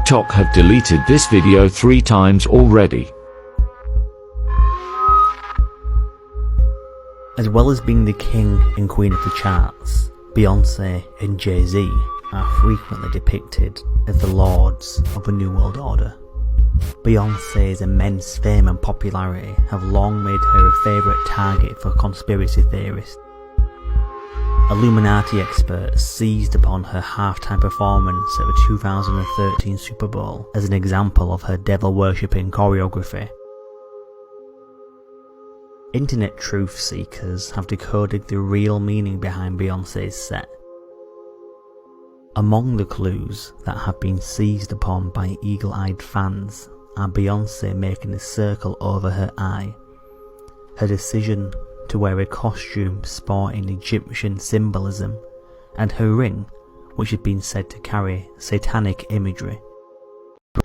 TikTok have deleted this video 3 times already. As well as being the king and queen of the charts, Beyoncé and Jay-Z are frequently depicted as the lords of a new world order. Beyoncé's immense fame and popularity have long made her a favourite target for conspiracy theorists. Illuminati experts seized upon her halftime performance at the 2013 Super Bowl as an example of her devil-worshipping choreography. Internet truth seekers have decoded the real meaning behind Beyoncé's set. Among the clues that have been seized upon by eagle-eyed fans are Beyoncé making a circle over her eye, her decision to wear a costume sporting Egyptian symbolism, and her ring, which had been said to carry satanic imagery.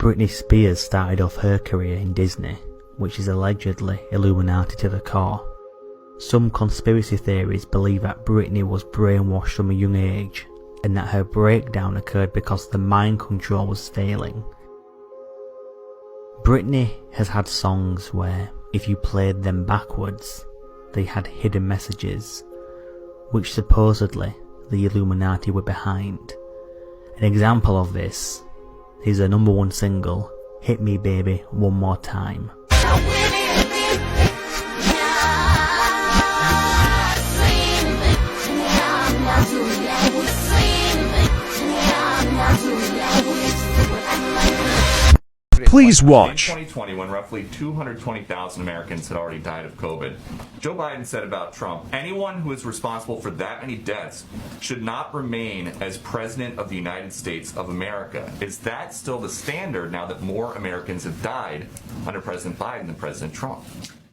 Britney Spears started off her career in Disney, which is allegedly Illuminati to the core. Some conspiracy theories believe that Britney was brainwashed from a young age, and that her breakdown occurred because the mind control was failing. Britney has had songs where, if you played them backwards, they had hidden messages, which supposedly the Illuminati were behind. An example of this is her #1 single, Hit Me Baby One More Time. Please watch. In 2020, when roughly 220,000 Americans had already died of COVID, Joe Biden said about Trump, anyone who is responsible for that many deaths should not remain as President of the United States of America. Is that still the standard now that more Americans have died under President Biden than President Trump?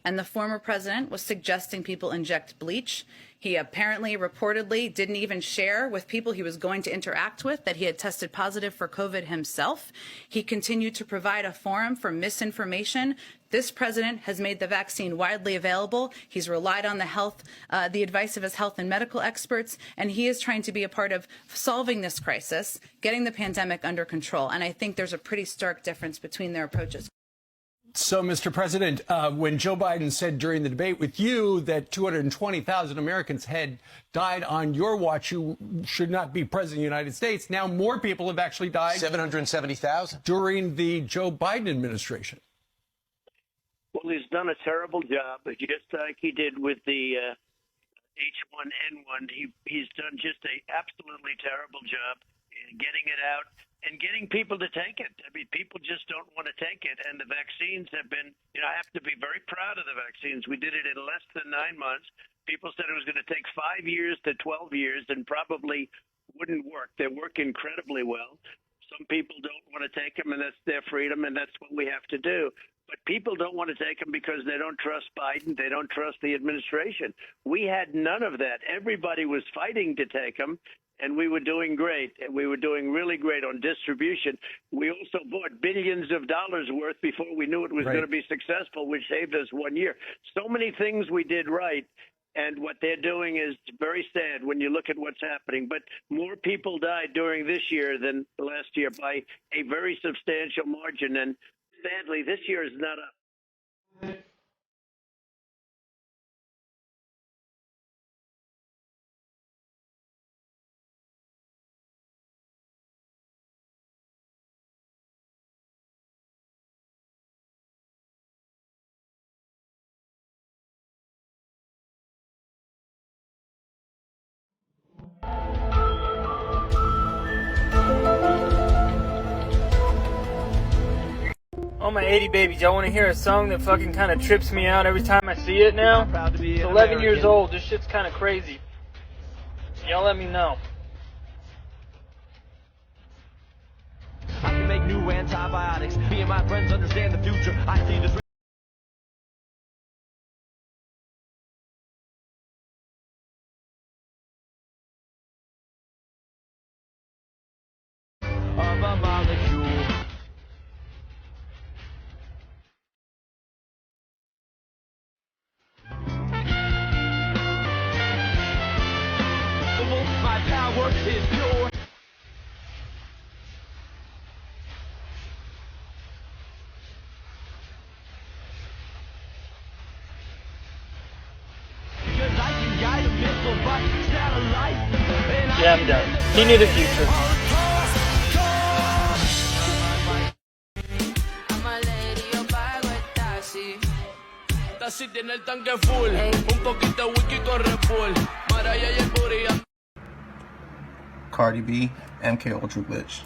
And the former president was suggesting people inject bleach. He apparently, reportedly, didn't even share with people he was going to interact with that he had tested positive for COVID himself. He continued to provide a forum for misinformation. This president has made the vaccine widely available. He's relied on the advice of his health and medical experts, and he is trying to be a part of solving this crisis, getting the pandemic under control. And I think there's a pretty stark difference between their approaches. So, Mr. President, when Joe Biden said during the debate with you that 220,000 Americans had died on your watch, you should not be president of the United States. Now more people have actually died. 770,000. During the Joe Biden administration. Well, he's done a terrible job, just like he did with the H1N1. He's done just a absolutely terrible job in getting it out and getting people to take it. I mean, people just don't want to take it. And the vaccines have been, I have to be very proud of the vaccines. We did it in less than 9 months. People said it was going to take 5 years to 12 years and probably wouldn't work. They work incredibly well. Some people don't want to take them, and that's their freedom, and that's what we have to do. But people don't want to take them because they don't trust Biden. They don't trust the administration. We had none of that. Everybody was fighting to take them. And we were doing great, and we were doing really great on distribution. We also bought billions of dollars worth before we knew it was going to be successful, which saved us 1 year. So many things we did right, and what they're doing is very sad when you look at what's happening. But more people died during this year than last year by a very substantial margin, and sadly, this year is not up. Oh my 80 babies, y'all want to hear a song that fucking kind of trips me out every time I see it now? It's 11 years old, this shit's kind of crazy. Y'all let me know. I can make new antibiotics. Me and my friends understand the future. I see this. Of a molecule. My power is pure. Yeah, I'm done. He knew the future. Cardi B MK Ultra glitch.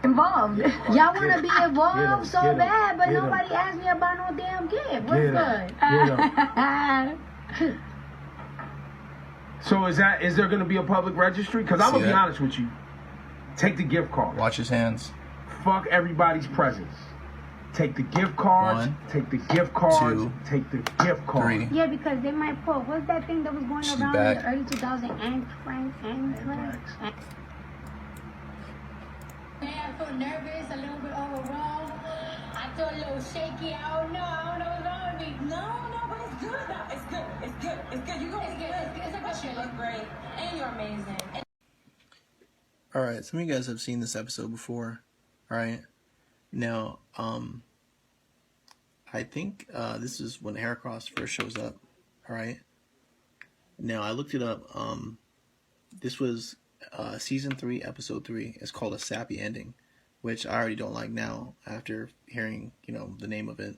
Involved. Y'all want to be involved so bad, but nobody asked me about no damn gift. What's good? So is there going to be a public registry? Because I'm going to be honest with you. Take the gift card. Watch his hands. Fuck everybody's presents. Take the gift cards. One, take the gift cards. two, take the gift cards. three. Yeah, because they might pull. What's that thing that was going She's around back. in the early 2000s? Anthrax. I feel nervous, a little bit overwhelmed. I feel a little shaky. I don't know what's wrong with me. No, but it's good. No, it's good. You go. It's good. You look great, and you're amazing. Alright, some of you guys have seen this episode before. Alright. Now, I think this is when Heracross first shows up. Alright. Now, I looked it up. This was season 3, episode 3. It's called A Sappy Ending, which I already don't like now after hearing, the name of it.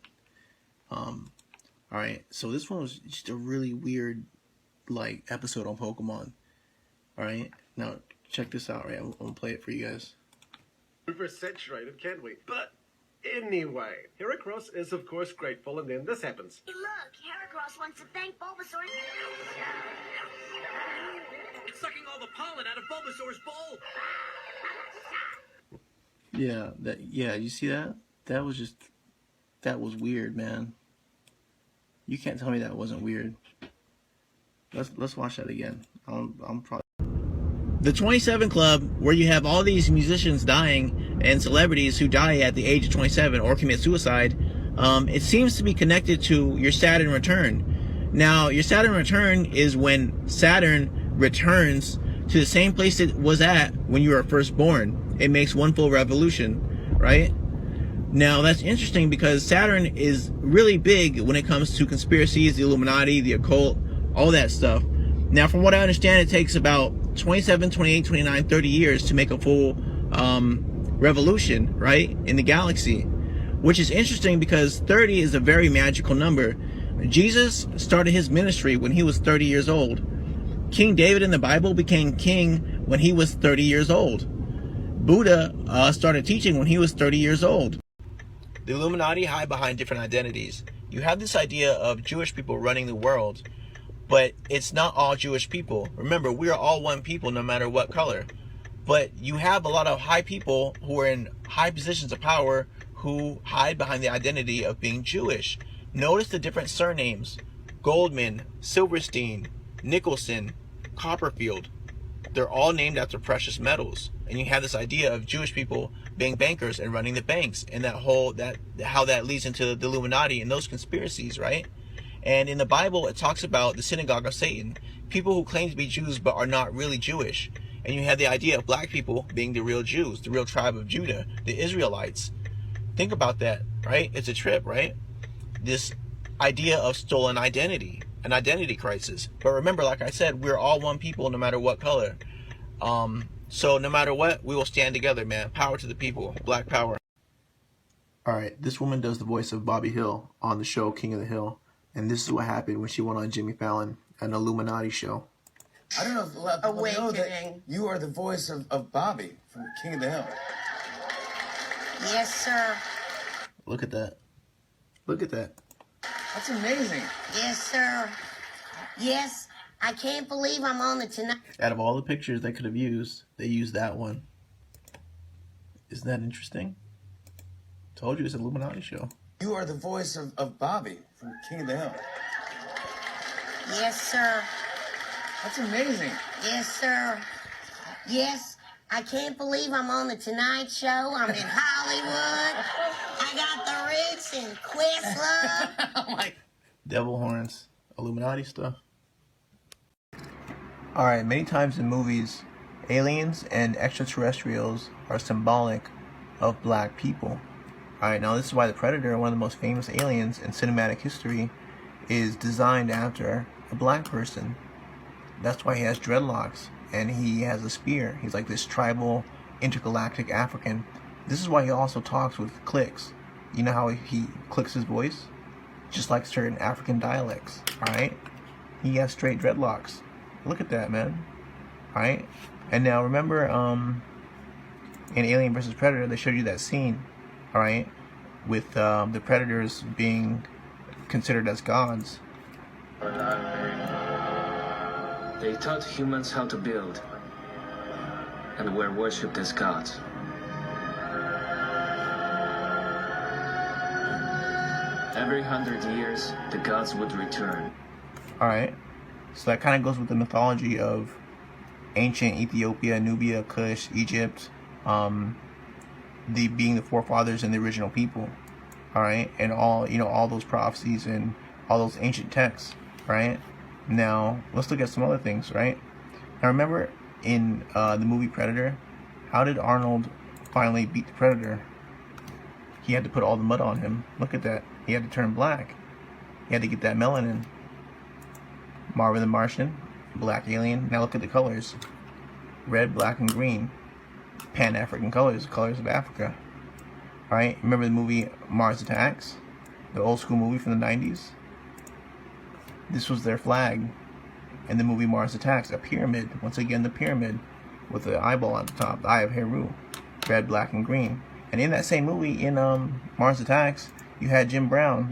Alright, so this one was just a really weird, episode on Pokemon. Alright, now check this out, right? I'm gonna play it for you guys. Oversaturated, can't we? But anyway, Heracross is of course grateful, and then this happens. Hey, look, Heracross wants to thank Bulbasaur. It's sucking all the pollen out of Bulbasaur's bowl. Yeah, you see that? That was weird, man. You can't tell me that wasn't weird. Let's watch that again. I'm probably the 27 Club, where you have all these musicians dying and celebrities who die at the age of 27 or commit suicide. It seems to be connected to your Saturn return. Now, your Saturn return is when Saturn returns to the same place it was at when you were first born. It makes one full revolution, right? Now, that's interesting because Saturn is really big when it comes to conspiracies, the Illuminati, the occult, all that stuff. Now, from what I understand, it takes about 27, 28, 29, 30 years to make a full revolution, right, in the galaxy. Which is interesting because 30 is a very magical number. Jesus started his ministry when he was 30 years old. King David in the Bible became king when he was 30 years old. Buddha started teaching when he was 30 years old. The Illuminati hide behind different identities. You have this idea of Jewish people running the world, but it's not all Jewish people. Remember, we are all one people no matter what color. But you have a lot of high people who are in high positions of power who hide behind the identity of being Jewish. Notice the different surnames: Goldman, Silverstein, Nicholson, Copperfield. They're all named after precious metals. And you have this idea of Jewish people being bankers and running the banks, and how that leads into the Illuminati and those conspiracies, right? And in the Bible, it talks about the synagogue of Satan, people who claim to be Jews but are not really Jewish. And you have the idea of black people being the real Jews, the real tribe of Judah, the Israelites. Think about that, right? It's a trip, right? This idea of stolen identity, an identity crisis. But remember, like I said, we're all one people no matter what color. So no matter what, we will stand together, man. Power to the people. Black power. Alright, this woman does the voice of Bobby Hill on the show King of the Hill. And this is what happened when she went on Jimmy Fallon, an Illuminati show. I don't know if a lot of people know that you are the voice of Bobby from King of the Hill. Yes, sir. Look at that. Look at that. That's amazing. Yes, sir. Yes, I can't believe I'm on the Tonight. Out of all the pictures they could have used, they used that one. Isn't that interesting? Told you it's an Illuminati show. You are the voice of Bobby from King of the Hill. Yes, sir. That's amazing. Yes, sir. Yes, I can't believe I'm on the Tonight Show. I'm in Hollywood. I got the roots in Questlove. Oh my. Devil horns. Illuminati stuff. Alright, many times in movies, aliens and extraterrestrials are symbolic of black people. Alright, now this is why the Predator, one of the most famous aliens in cinematic history, is designed after a black person. That's why he has dreadlocks and he has a spear. He's like this tribal, intergalactic African. This is why he also talks with clicks. You know how he clicks his voice? Just like certain African dialects, alright? He has straight dreadlocks. Look at that, man. Alright? And now remember, in Alien vs. Predator, they showed you that scene, alright? With the Predators being considered as gods. They taught humans how to build, and were worshipped as gods. Every 100 years, the gods would return. Alright, so that kind of goes with the mythology of ancient Ethiopia, Nubia, Kush, Egypt, being the forefathers and the original people. Alright, and all, you know, all those prophecies and all those ancient texts, right? Now, let's look at some other things, right? Now remember in the movie Predator, how did Arnold finally beat the Predator? He had to put all the mud on him. Look at that. He had to turn black. He had to get that melanin. Marvin the Martian, black alien. Now look at the colors. Red, black, and green. Pan-African colors, colors of Africa. Alright, remember the movie Mars Attacks? The old school movie from the 90s? This was their flag. In the movie Mars Attacks, a pyramid. Once again, the pyramid with the eyeball on the top, the Eye of Heru. Red, black, and green. And in that same movie, in Mars Attacks, you had Jim Brown,